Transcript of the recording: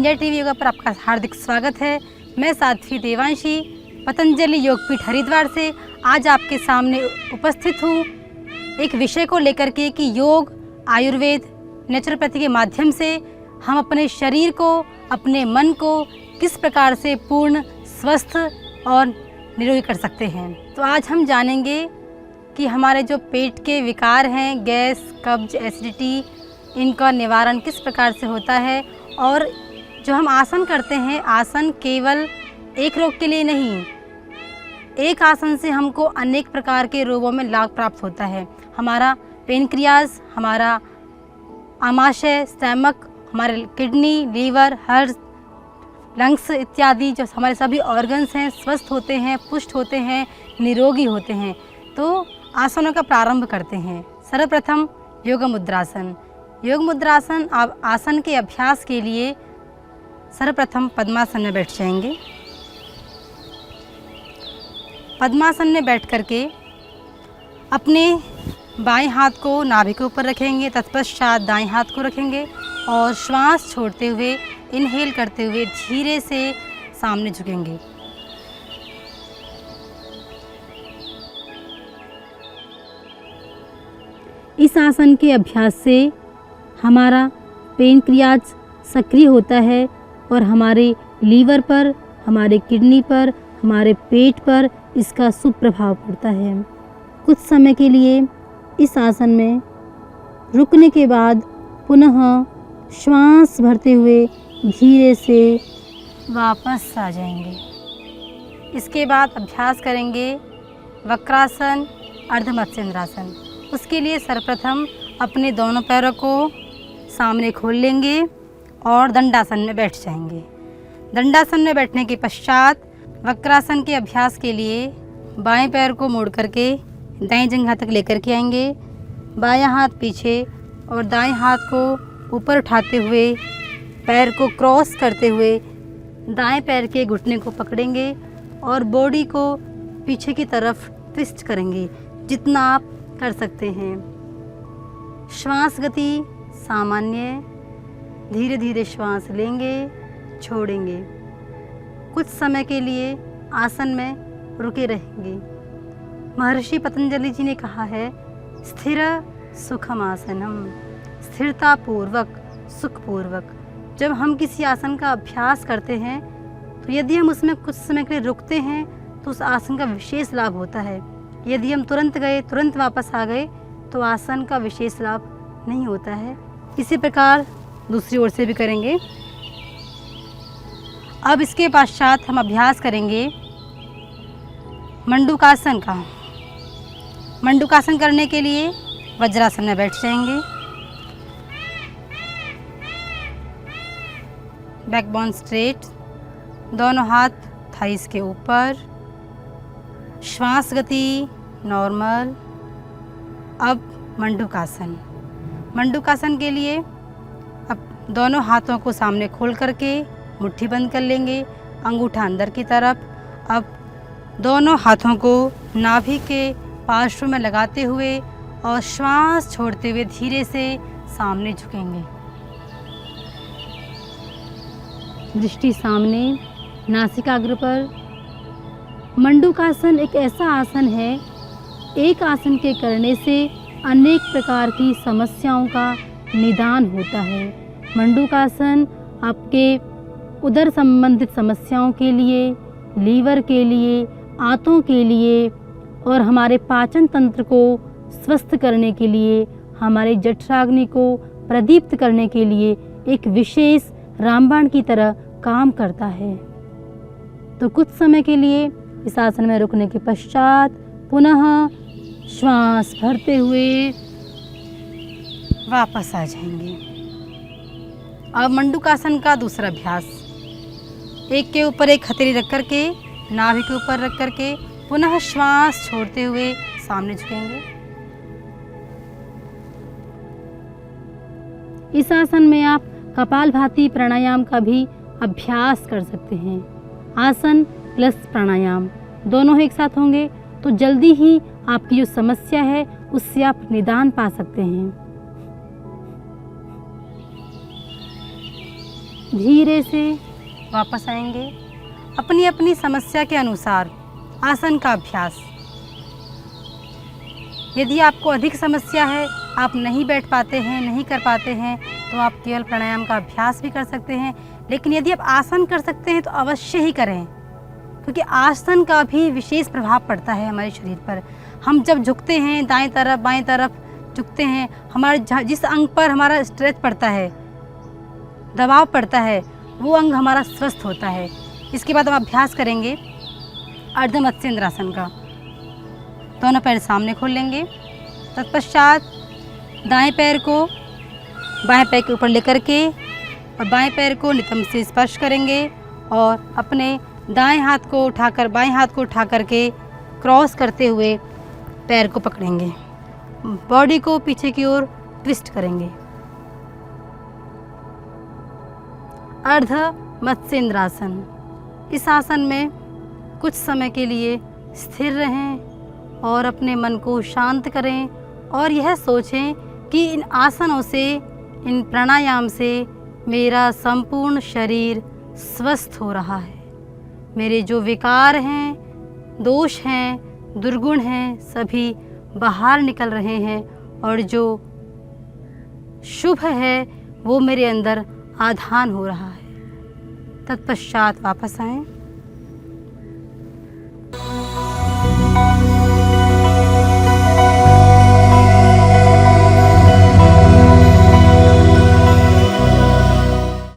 India TV yoga पर आपका हार्दिक स्वागत है। मैं साध्वी देवांशी पतंजलि योगपीठ हरिद्वार से आज आपके सामने उपस्थित हूँ एक विषय को लेकर के कि योग, आयुर्वेद, नेचुरोपैथी के माध्यम से हम अपने शरीर को, अपने मन को किस प्रकार से पूर्ण, स्वस्थ और निरोगी कर सकते हैं। तो आज हम जानेंगे कि हमारे जो पेट के विकार हैं, गैस, कब्ज, एसिडिटी, इनका निवारण किस प्रकार से होता है। और जो हम आसन करते हैं, आसन केवल एक रोग के लिए नहीं, एक आसन से हमको अनेक प्रकार के रोगों में लाभ प्राप्त होता है। हमारा पेनक्रियाज, हमारा आमाशय, स्टमक, हमारे किडनी, लीवर, हार्ट, लंग्स इत्यादि जो हमारे सभी ऑर्गन्स हैं स्वस्थ होते हैं, पुष्ट होते हैं, निरोगी होते हैं। तो आसनों का प्रारंभ करते हैं। सर्वप्रथम योग मुद्रासन। योग मुद्रासन आसन के अभ्यास के लिए सर्वप्रथम पद्मासन में बैठ जाएंगे। पद्मासन में बैठ करके अपने बाएं हाथ को नाभि के ऊपर रखेंगे, तत्पश्चात दाएं हाथ को रखेंगे और श्वास छोड़ते हुए, इनहेल करते हुए धीरे से सामने झुकेंगे। इस आसन के अभ्यास से हमारा पेनक्रियाज सक्रिय होता है और हमारे लीवर पर, हमारे किडनी पर, हमारे पेट पर इसका सुप्रभाव पड़ता है। कुछ समय के लिए इस आसन में रुकने के बाद पुनः श्वास भरते हुए धीरे से वापस आ जाएंगे। इसके बाद अभ्यास करेंगे वक्रासन, अर्धमत्स्येंद्रासन। उसके लिए सर्वप्रथम अपने दोनों पैरों को सामने खोल लेंगे और दंडासन में बैठ जाएंगे। दंडासन में बैठने के पश्चात वक्रासन के अभ्यास के लिए बाएं पैर को मोड़ करके दाएं जंघा तक लेकर के आएंगे। बायां हाथ पीछे और दाएं हाथ को ऊपर उठाते हुए, पैर को क्रॉस करते हुए दाएं पैर के घुटने को पकड़ेंगे और बॉडी को पीछे की तरफ ट्विस्ट करेंगे जितना आप कर सकते हैं। श्वास गति सामान्य, धीरे धीरे श्वास लेंगे, छोड़ेंगे। कुछ समय के लिए आसन में रुके रहेंगे। महर्षि पतंजलि जी ने कहा है, स्थिर सुखम आसनम, स्थिरता पूर्वक, सुखपूर्वक। जब हम किसी आसन का अभ्यास करते हैं तो यदि हम उसमें कुछ समय के लिए रुकते हैं तो उस आसन का विशेष लाभ होता है। यदि हम तुरंत गए, तुरंत वापस आ गए तो आसन का विशेष लाभ नहीं होता है। इसी प्रकार दूसरी ओर से भी करेंगे। अब इसके पश्चात हम अभ्यास करेंगे मंडूकासन का। मंडूकासन करने के लिए वज्रासन में बैठ जाएंगे। बैकबोन स्ट्रेट, दोनों हाथ थाइस के ऊपर, श्वास गति नॉर्मल। अब मंडूकासन। मंडूकासन के लिए अब दोनों हाथों को सामने खोल करके मुट्ठी बंद कर लेंगे, अंगूठा अंदर की तरफ। अब दोनों हाथों को नाभि के पार्श्व में लगाते हुए और श्वास छोड़ते हुए धीरे से सामने झुकेंगे। दृष्टि सामने, नासिकाग्र पर। मंडूकासन एक ऐसा आसन है, एक आसन के करने से अनेक प्रकार की समस्याओं का निदान होता है। मंडूकासन आपके उदर संबंधित समस्याओं के लिए, लीवर के लिए, आंतों के लिए और हमारे पाचन तंत्र को स्वस्थ करने के लिए, हमारे जठराग्नि को प्रदीप्त करने के लिए एक विशेष रामबाण की तरह काम करता है। तो कुछ समय के लिए इस आसन में रुकने के पश्चात पुनः श्वास भरते हुए वापस आ जाएंगे। अब मंडूकासन का दूसरा अभ्यास, एक के ऊपर एक हथेली रख करके, नाभि के ऊपर रख करके पुनः श्वास छोड़ते हुए सामने झुकेंगे। इस आसन में आप कपालभाति प्राणायाम का भी अभ्यास कर सकते हैं। आसन प्लस प्राणायाम दोनों एक साथ होंगे तो जल्दी ही आपकी जो समस्या है उससे आप निदान पा सकते हैं। धीरे से वापस आएंगे। अपनी अपनी समस्या के अनुसार आसन का अभ्यास। यदि आपको अधिक समस्या है, आप नहीं बैठ पाते हैं, नहीं कर पाते हैं, तो आप केवल प्राणायाम का अभ्यास भी कर सकते हैं। लेकिन यदि आप आसन कर सकते हैं तो अवश्य ही करें, क्योंकि आसन का भी विशेष प्रभाव पड़ता है हमारे शरीर पर। हम जब झुकते हैं, दाएं तरफ बाएं तरफ झुकते हैं, हमारे जिस अंग पर हमारा स्ट्रेच पड़ता है, दबाव पड़ता है, वो अंग हमारा स्वस्थ होता है। इसके बाद हम अभ्यास करेंगे अर्ध मत्स्येंद्रासन का। दोनों पैर सामने खोल लेंगे। तत्पश्चात दाएं पैर को बाएं पैर के ऊपर लेकर के और बाएं पैर को नितंब से स्पर्श करेंगे और अपने दाएं हाथ को उठाकर बाएं हाथ को उठा करके क्रॉस करते हुए पैर को पकड़ेंगे। बॉडी को पीछे की ओर ट्विस्ट करेंगे। अर्ध मत्स्येंद्रासन। इस आसन में कुछ समय के लिए स्थिर रहें और अपने मन को शांत करें और यह सोचें कि इन आसनों से, इन प्राणायाम से मेरा संपूर्ण शरीर स्वस्थ हो रहा है। मेरे जो विकार हैं, दोष हैं, दुर्गुण हैं, सभी बाहर निकल रहे हैं और जो शुभ है वो मेरे अंदर आधान हो रहा है। तत्पश्चात वापस आएं।